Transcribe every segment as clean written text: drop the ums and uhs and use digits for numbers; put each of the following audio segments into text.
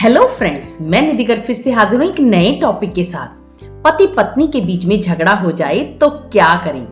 Hello friends, मैं निधि गर्ग फिर से हाजिर हूँ एक नए टॉपिक के साथ। पति पत्नी के बीच में झगड़ा हो जाए तो क्या करें।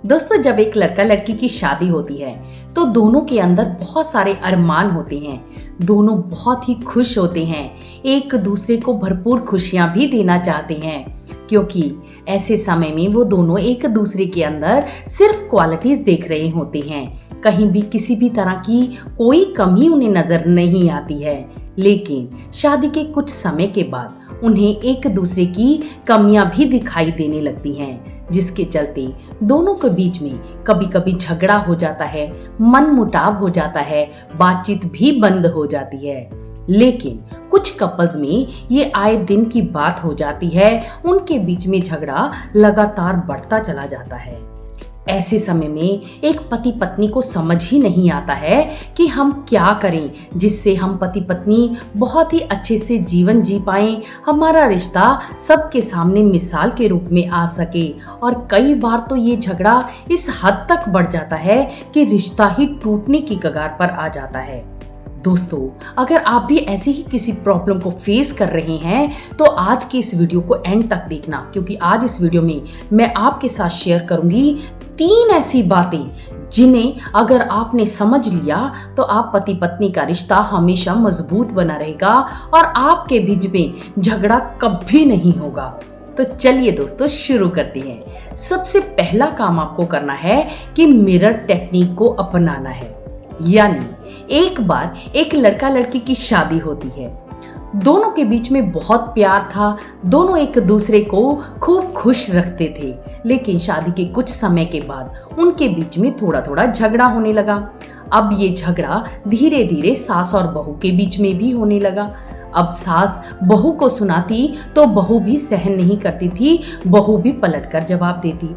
दोस्तों, जब एक लड़का लड़की की शादी होती है तो दोनों के अंदर बहुत सारे अरमान होते हैं। दोनों बहुत ही खुश होते हैं, एक दूसरे को भरपूर खुशियां भी देना चाहते हैं, क्योंकि ऐसे समय में वो दोनों एक दूसरे के अंदर सिर्फ क्वालिटीज देख रहे होते हैं। कहीं भी किसी भी तरह की कोई कमी उन्हें नजर नहीं आती है। लेकिन शादी के कुछ समय के बाद उन्हें एक दूसरे की कमियां भी दिखाई देने लगती हैं, जिसके चलते दोनों के बीच में कभी कभी झगड़ा हो जाता है, मनमुटाव हो जाता है, बातचीत भी बंद हो जाती है। लेकिन कुछ कपल्स में ये आए दिन की बात हो जाती है, उनके बीच में झगड़ा लगातार बढ़ता चला जाता है। ऐसे समय में एक पति पत्नी को समझ ही नहीं आता है कि हम क्या करें जिससे हम पति पत्नी बहुत ही अच्छे से जीवन जी पाएं, हमारा रिश्ता सबके सामने मिसाल के रूप में आ सके। और कई बार तो ये झगड़ा इस हद तक बढ़ जाता है कि रिश्ता ही टूटने की कगार पर आ जाता है। दोस्तों, अगर आप भी ऐसी ही किसी प्रॉब्लम को फेस कर रहे हैं तो आज की इस वीडियो को एंड तक देखना, क्योंकि आज इस वीडियो में मैं आपके साथ शेयर करूंगी 3 ऐसी बातें जिन्हें अगर आपने समझ लिया तो आप पति पत्नी का रिश्ता हमेशा मजबूत बना रहेगा और आपके बीच में झगड़ा कभी नहीं होगा। तो चलिए दोस्तों, शुरू करते हैं। सबसे पहला काम आपको करना है कि मिरर टेक्निक को अपनाना है। यानी एक बार एक लड़का लड़की की शादी होती है, दोनों के बीच में बहुत प्यार था, दोनों एक दूसरे को खूब खुश रखते थे। लेकिन शादी के कुछ समय के बाद उनके बीच में थोड़ा थोड़ा झगड़ा होने लगा। अब ये झगड़ा धीरे धीरे सास और बहू के बीच में भी होने लगा। अब सास बहू को सुनाती तो बहू भी सहन नहीं करती थी, बहू भी पलटकर जवाब देती।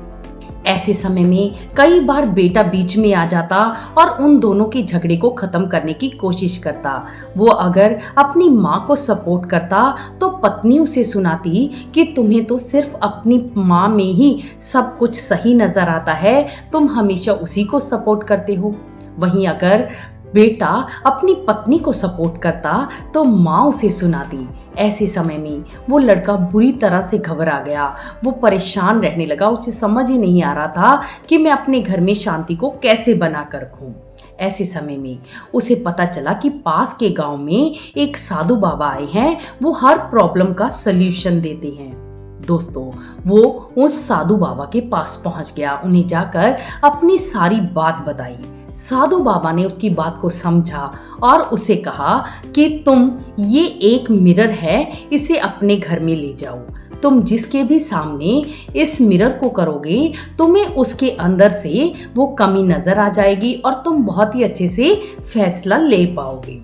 ऐसे समय में कई बार बेटा बीच में आ जाता और उन दोनों के झगड़े को खत्म करने की कोशिश करता। वो अगर अपनी माँ को सपोर्ट करता तो पत्नी उसे सुनाती कि तुम्हें तो सिर्फ अपनी माँ में ही सब कुछ सही नजर आता है, तुम हमेशा उसी को सपोर्ट करते हो। वहीं अगर बेटा अपनी पत्नी को सपोर्ट करता तो माँ उसे सुनाती। ऐसे समय में वो लड़का बुरी तरह से घबरा गया, वो परेशान रहने लगा। उसे समझ ही नहीं आ रहा था कि मैं अपने घर में शांति को कैसे बना कर रखूं। ऐसे समय में उसे पता चला कि पास के गांव में एक साधु बाबा आए हैं, वो हर प्रॉब्लम का सल्यूशन देते हैं। दोस्तों, वो उस साधु बाबा के पास पहुंच गया, उन्हें जाकर अपनी सारी बात बताई। साधु बाबा ने उसकी बात को समझा और उसे कहा कि तुम ये एक मिरर है, इसे अपने घर में ले जाओ। तुम जिसके भी सामने इस मिरर को करोगे, तुम्हें उसके अंदर से वो कमी नजर आ जाएगी और तुम बहुत ही अच्छे से फैसला ले पाओगे।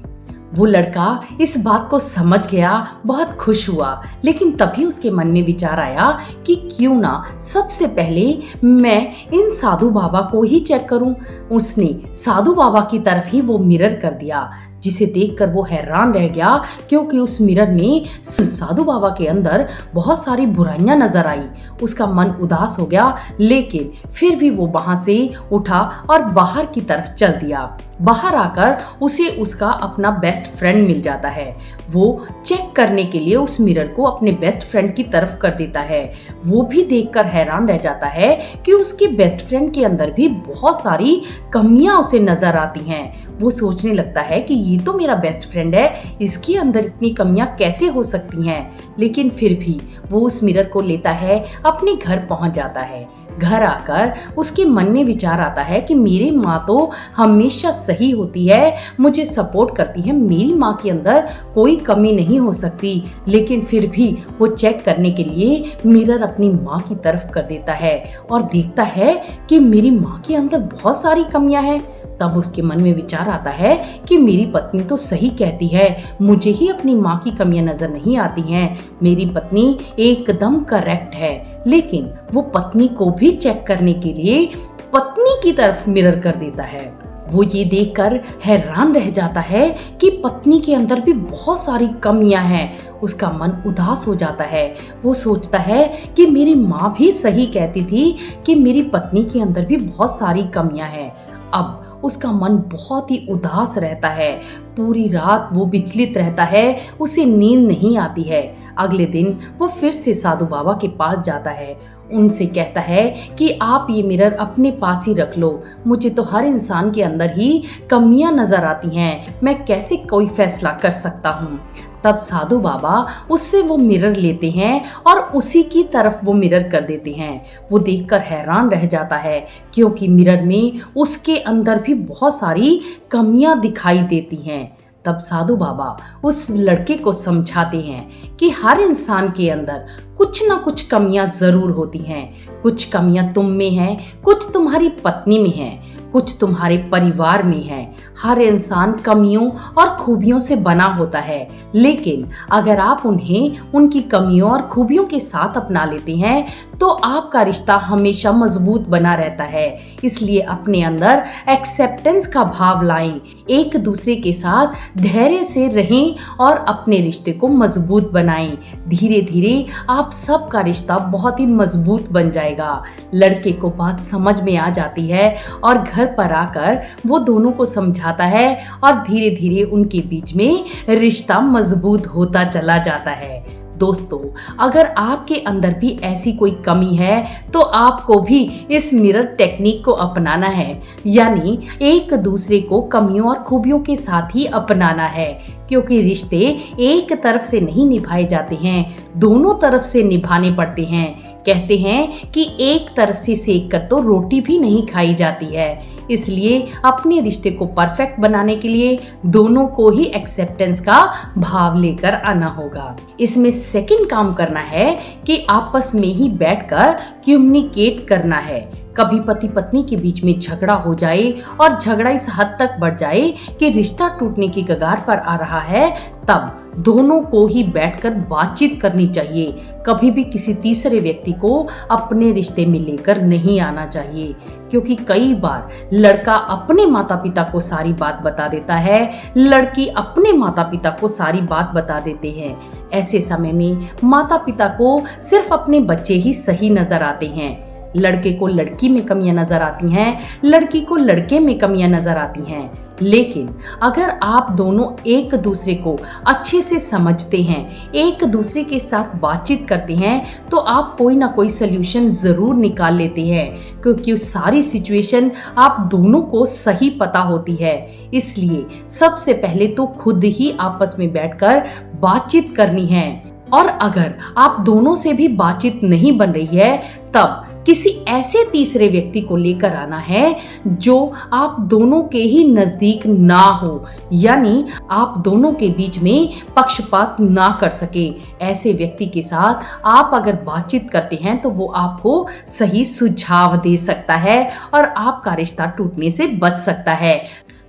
वो लड़का इस बात को समझ गया, बहुत खुश हुआ। लेकिन तभी उसके मन में विचार आया कि क्यों ना सबसे पहले मैं इन साधु बाबा को ही चेक करूं। उसने साधु बाबा की तरफ ही वो मिरर कर दिया, जिसे देखकर वो हैरान रह गया, क्योंकि उस मिरर में साधु बाबा के अंदर बहुत सारी बुराइयां नजर आई। उसका मन उदास हो गया, लेकिन फिर भी वो वहां से उठा और बाहर की तरफ चल दिया। बाहर आकर उसे उसका अपना बेस्ट फ्रेंड मिल जाता है। वो चेक करने के लिए उस मिरर को अपने बेस्ट फ्रेंड की तरफ कर देता है। वो भी देखकर हैरान रह जाता है कि उसके बेस्ट फ्रेंड के अंदर भी बहुत सारी कमियां उसे नजर आती हैं। वो सोचने लगता है कि ये तो मेरा बेस्ट फ्रेंड है, इसके अंदर इतनी कमियां कैसे हो सकती हैं। लेकिन फिर भी वो उस मिरर को लेता है, अपने घर पहुंच जाता है। घर आकर उसके मन में विचार आता है कि मेरी माँ तो हमेशा सही होती है, मुझे सपोर्ट करती है, मेरी माँ के अंदर कोई कमी नहीं हो सकती। लेकिन फिर भी वो चेक करने के लिए मिरर अपनी माँ की तरफ कर देता है और देखता है कि मेरी माँ के अंदर बहुत सारी कमियां हैं। तब उसके मन में विचार आता है कि मेरी पत्नी तो सही कहती है, मुझे ही अपनी माँ की कमियां नजर नहीं आती हैं, मेरी पत्नी एकदम करेक्ट है। लेकिन वो पत्नी को भी चेक करने के लिए पत्नी की तरफ मिरर कर देता है। वो ये देखकर हैरान रह जाता है कि पत्नी के अंदर भी बहुत सारी कमियां हैं। उसका मन उदास हो जाता है। वो सोचता है कि मेरी माँ भी सही कहती थी कि मेरी पत्नी के अंदर भी बहुत सारी कमियां हैं। अब उसका मन बहुत ही उदास रहता है, पूरी रात वो विचलित रहता है, उसे नींद नहीं आती है। अगले दिन वो फिर से साधु बाबा के पास जाता है, उनसे कहता है कि आप ये मिरर अपने पास ही रख लो, मुझे तो हर इंसान के अंदर ही कमियां नजर आती हैं, मैं कैसे कोई फैसला कर सकता हूँ। तब साधु बाबा उससे वो मिरर लेते हैं और उसी की तरफ वो मिरर कर देते हैं। वो देखकर हैरान रह जाता है, क्योंकि मिरर में उसके अंदर भी बहुत सारी कमियां दिखाई देती हैं। तब साधु बाबा उस लड़के को समझाते हैं कि हर इंसान के अंदर कुछ ना कुछ कमियां जरूर होती हैं। कुछ कमियां तुम में हैं, कुछ तुम्हारी पत्नी में हैं, कुछ तुम्हारे परिवार में है। हर इंसान कमियों और खूबियों से बना होता है, लेकिन अगर आप उन्हें उनकी कमियों और खूबियों के साथ अपना लेते हैं तो आपका रिश्ता हमेशा मजबूत बना रहता है। इसलिए अपने अंदर एक्सेप्टेंस का भाव लाएं, एक दूसरे के साथ धैर्य से रहें और अपने रिश्ते को मजबूत बनाएं। धीरे धीरे आप सबका रिश्ता बहुत ही मजबूत बन जाएगा। लड़के को बात समझ में आ जाती है और घर पर आकर वो दोनों को समझाता है और धीरे धीरे उनके बीच में रिश्ता मजबूत होता चला जाता है। दोस्तों, अगर आपके अंदर भी ऐसी कोई कमी है तो आपको भी इस मिरर टेक्निक को अपनाना है, यानी एक दूसरे को कमियों और खूबियों के साथ ही अपनाना है, क्योंकि रिश्ते एक तरफ से नहीं निभाए जाते हैं, दोनों तरफ से निभाने पड़ते हैं। कहते हैं कि एक तरफ से सेक कर तो रोटी भी नहीं खाई जाती है। इसलिए अपने रिश्ते को परफेक्ट बनाने के लिए दोनों को ही एक्सेप्टेंस का भाव लेकर आना होगा। इसमें सेकंड काम करना है कि आपस में ही बैठकर कम्युनिकेट करना है। कभी पति पत्नी के बीच में झगड़ा हो जाए और झगड़ा इस हद तक बढ़ जाए कि रिश्ता टूटने की कगार पर आ रहा है, तब दोनों को ही बैठकर बातचीत करनी चाहिए। कभी भी किसी तीसरे व्यक्ति को अपने रिश्ते में लेकर नहीं आना चाहिए, क्योंकि कई बार लड़का अपने माता पिता को सारी बात बता देता है, लड़की अपने माता पिता को सारी बात बता देते हैं। ऐसे समय में माता पिता को सिर्फ अपने बच्चे ही सही नजर आते हैं। लड़के को लड़की में कमियां नजर आती हैं, लड़की को लड़के में कमियां नजर आती हैं। लेकिन अगर आप दोनों एक दूसरे को अच्छे से समझते हैं, एक दूसरे के साथ बातचीत करते हैं, तो आप कोई ना कोई सल्यूशन ज़रूर निकाल लेते हैं, क्योंकि सारी सिचुएशन आप दोनों को सही पता होती है। इसलिए सबसे पहले तो खुद ही आपस में बैठकर बातचीत करनी है, और अगर आप दोनों से भी बातचीत नहीं बन रही है, तब किसी ऐसे तीसरे व्यक्ति को लेकर आना है जो आप दोनों के ही नजदीक ना हो, यानी आप दोनों के बीच में पक्षपात ना कर सके। ऐसे व्यक्ति के साथ आप अगर बातचीत करते हैं तो वो आपको सही सुझाव दे सकता है और आपका रिश्ता टूटने से बच सकता है।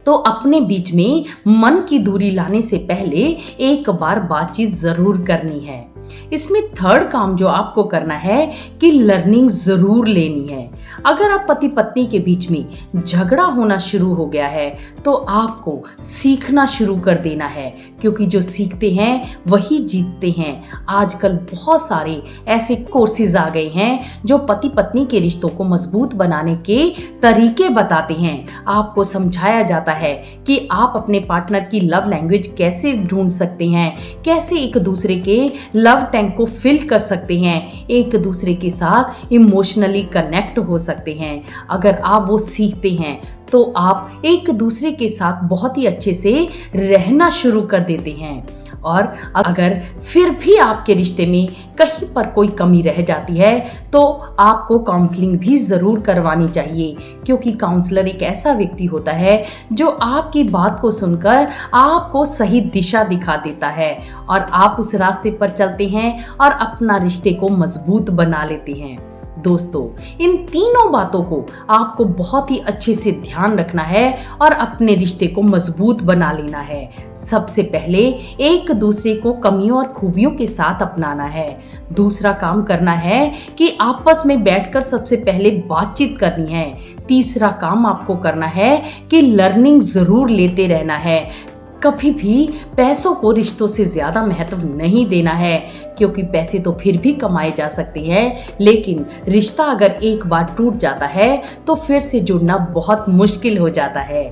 तो अपने बीच में मन की दूरी लाने से पहले एक बार बातचीत जरूर करनी है। इसमें थर्ड काम जो आपको करना है कि लर्निंग जरूर लेनी है। अगर आप पति पत्नी के बीच में झगड़ा होना शुरू हो गया है तो आपको सीखना शुरू कर देना है, क्योंकि जो सीखते हैं वही जीतते हैं। आजकल बहुत सारे ऐसे कोर्सेज आ गए हैं जो पति पत्नी के रिश्तों को मजबूत बनाने के तरीके बताते हैं। आपको समझाया जाता है कि आप अपने पार्टनर की लव लैंग्वेज कैसे ढूंढ सकते हैं, कैसे एक दूसरे के लव टैंक को फिल कर सकते हैं, एक दूसरे के साथ इमोशनली कनेक्ट हो सकते हैं। अगर आप वो सीखते हैं तो आप एक दूसरे के साथ बहुत ही अच्छे से रहना शुरू कर देते हैं। और अगर फिर भी आपके रिश्ते में कहीं पर कोई कमी रह जाती है तो आपको काउंसलिंग भी ज़रूर करवानी चाहिए, क्योंकि काउंसलर एक ऐसा व्यक्ति होता है जो आपकी बात को सुनकर आपको सही दिशा दिखा देता है और आप उस रास्ते पर चलते हैं और अपना रिश्ते को मजबूत बना लेते हैं। दोस्तों, इन तीनों बातों को आपको बहुत ही अच्छे से ध्यान रखना है और अपने रिश्ते को मजबूत बना लेना है। सबसे पहले एक दूसरे को कमियों और खूबियों के साथ अपनाना है। दूसरा काम करना है कि आपस में बैठकर सबसे पहले बातचीत करनी है। तीसरा काम आपको करना है कि लर्निंग जरूर लेते रहना है। कभी भी पैसों को रिश्तों से ज़्यादा महत्व नहीं देना है, क्योंकि पैसे तो फिर भी कमाए जा सकते हैं, लेकिन रिश्ता अगर एक बार टूट जाता है तो फिर से जुड़ना बहुत मुश्किल हो जाता है।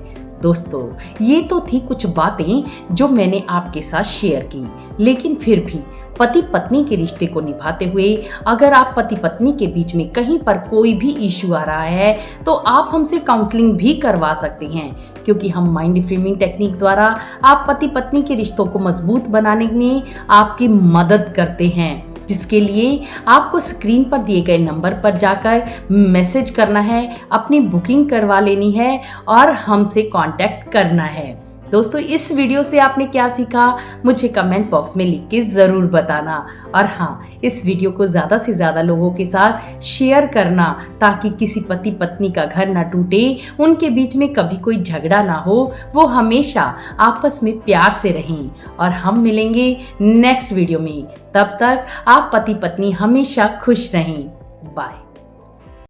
दोस्तों, ये तो थी कुछ बातें जो मैंने आपके साथ शेयर की, लेकिन फिर भी पति पत्नी के रिश्ते को निभाते हुए अगर आप पति पत्नी के बीच में कहीं पर कोई भी इश्यू आ रहा है तो आप हमसे काउंसलिंग भी करवा सकते हैं, क्योंकि हम माइंड फ्रेमिंग टेक्निक द्वारा आप पति पत्नी के रिश्तों को मजबूत बनाने में आपकी मदद करते हैं, जिसके लिए आपको स्क्रीन पर दिए गए नंबर पर जाकर मैसेज करना है, अपनी बुकिंग करवा लेनी है और हमसे कांटेक्ट करना है। दोस्तों, इस वीडियो से आपने क्या सीखा मुझे कमेंट बॉक्स में लिख के ज़रूर बताना, और हाँ, इस वीडियो को ज़्यादा से ज़्यादा लोगों के साथ शेयर करना ताकि किसी पति पत्नी का घर ना टूटे, उनके बीच में कभी कोई झगड़ा ना हो, वो हमेशा आपस में प्यार से रहें। और हम मिलेंगे नेक्स्ट वीडियो में, तब तक आप पति पत्नी हमेशा खुश रहें। बाय।